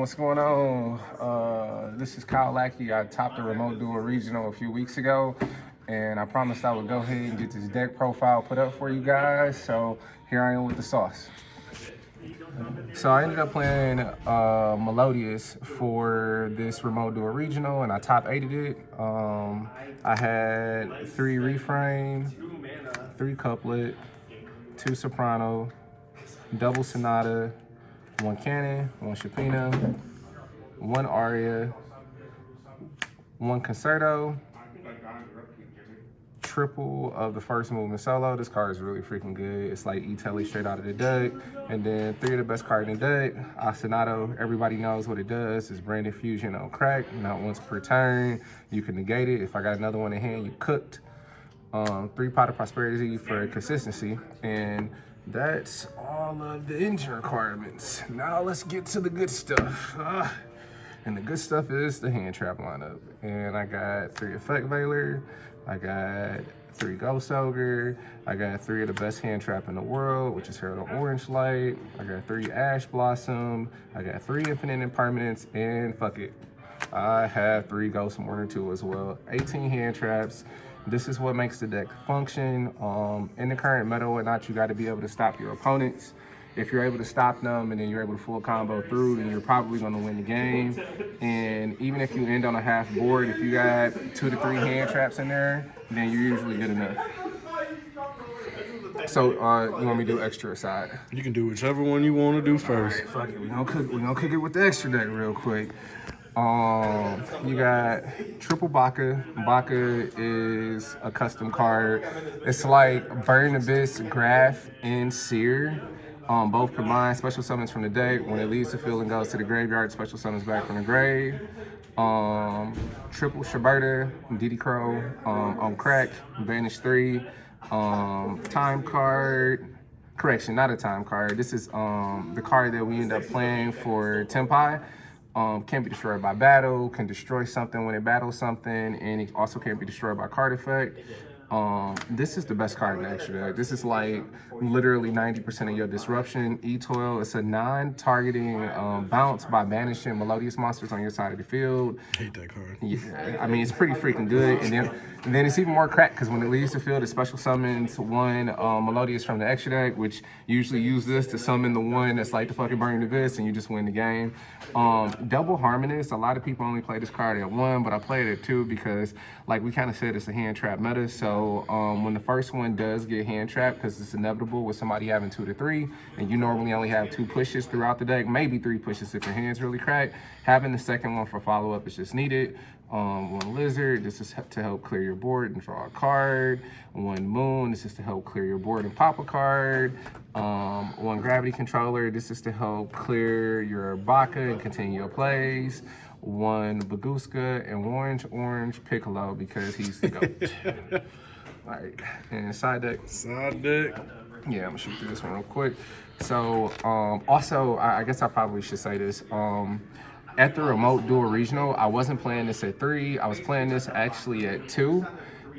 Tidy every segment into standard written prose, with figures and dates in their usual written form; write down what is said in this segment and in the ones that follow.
What's going on? This is Kyle Lackey. I topped the remote Duel regional a few weeks ago, and I promised I would go ahead and get this deck profile put up for you guys. So here I am with the sauce. So I ended up playing Melodious for this remote Duel regional, and I top 8'd it. I had 3 reframe, 3 couplet, 2 soprano, double sonata, 1 canon, 1 chapina, 1 aria, 1 concerto, triple of the first movement solo. This card is really freaking good. It's like E-Telly straight out of the deck. And then 3 of the best cards in the deck. Ostinato, everybody knows what it does. It's branded fusion on crack, not once per turn. You can negate it. If I got another one in hand, you cooked. 3 Pot of Prosperity for consistency. And that's all of the engine requirements. Now let's get to the good stuff. And the good stuff is the hand trap lineup. And I got 3 Effect Veiler, I got 3 Ghost Ogre, I got 3 of the best hand trap in the world, which is Herald Orange Light, I got 3 Ash Blossom, I got 3 Infinite Impermanence, and fuck it, I have 3 Ghost Mourner 2 as well. 18 hand traps. This is what makes the deck function. In the current meta or not, you got to be able to stop your opponents. If you're able to stop them and then you're able to full combo through, then you're probably going to win the game. And even if you end on a half board, if you got 2 to 3 hand traps in there, then you're usually good enough. So you want me to do extra aside? You can do whichever one you want to do first. Fuck it, we gonna cook it with the extra deck real quick. You got triple Baka. Baka is a custom card. It's like Burn Abyss, Graph, and Seer. Both combined special summons from the deck. When it leaves the field and goes to the graveyard, special summons back from the grave. Triple Shaberta, Diddy Crow on crack, banish 3. Time card. Correction, not a time card. This is the card that we end up playing for Tempai. Can't be destroyed by battle, can destroy something when it battles something, and it also can't be destroyed by card effect. This is the best card in the extra deck. This is like literally 90% of your disruption. E-Toil, it's a non-targeting bounce by banishing Melodious monsters on your side of the field. Hate that card. Yeah, I mean, it's pretty freaking good. And then it's even more crack because when it leaves the field, it special summons 1 Melodious from the extra deck, which usually use this to summon the one that's like the fucking Burning Abyss, and you just win the game. Double Harmonist, a lot of people only play this card at 1, but I played it at 2 because, like we kind of said, it's a hand trap meta. So when the first one does get hand trapped, because it's inevitable with somebody having 2 to 3, and you normally only have 2 pushes throughout the deck, maybe 3 pushes if your hand's really cracked, having the second one for follow-up is just needed. 1 Lizard, this is to help clear your board and draw a card. 1 Moon, this is to help clear your board and pop a card. 1 Gravity Controller, this is to help clear your Baka and continue your plays. 1 Baguska, and Orange Piccolo because he's the GOAT. All right, and side deck. Side deck. Yeah, I'm gonna shoot through this one real quick. So, also, I guess I probably should say this. At the remote Duel regional, I wasn't playing this at 3. I was playing this actually at 2,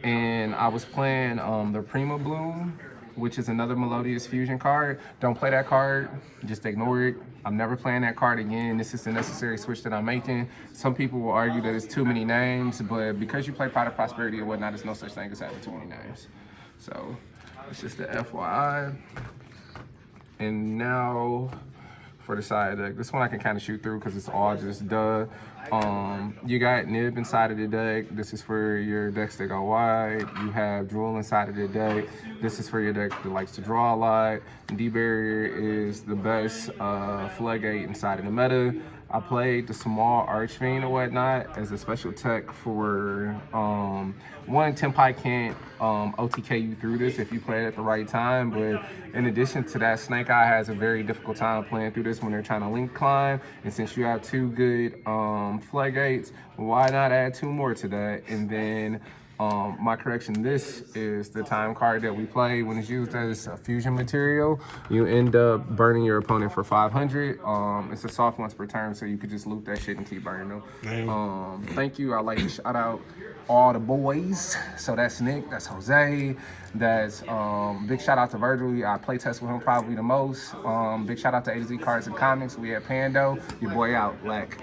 and I was playing the Prima Bloom, which is another Melodious fusion card. Don't play that card, just ignore it. I'm never playing that card again. This is the necessary switch that I'm making. Some people will argue that it's too many names, but because you play Pot of Prosperity or whatnot, there's no such thing as having too many names. So it's just the FYI. And now for the side deck. This one I can kind of shoot through because it's all just duh. You got Nib inside of the deck. This is for your decks that go wide. You have Duel inside of the deck. This is for your deck that likes to draw a lot. D-Barrier is the best floodgate inside of the meta. I played the small Archfiend or whatnot as a special tech for one, Tempai can't OTK you through this if you play it at the right time, but in addition to that, Snake Eye has a very difficult time playing through this when they're trying to link climb, and since you have 2 good floodgates, why not add 2 more to that? And then My correction, this is the time card that we play. When it's used as a fusion material, you end up burning your opponent for 500. It's a soft once per turn, so you could just loop that shit and keep burning them. Thank you. I'd like to shout out all the boys. So that's Nick, that's Jose, that's big shout out to Virgil. I play test with him probably the most. Big shout out to A to Z Cards and Comics. We at Pando. Your boy out, Lack.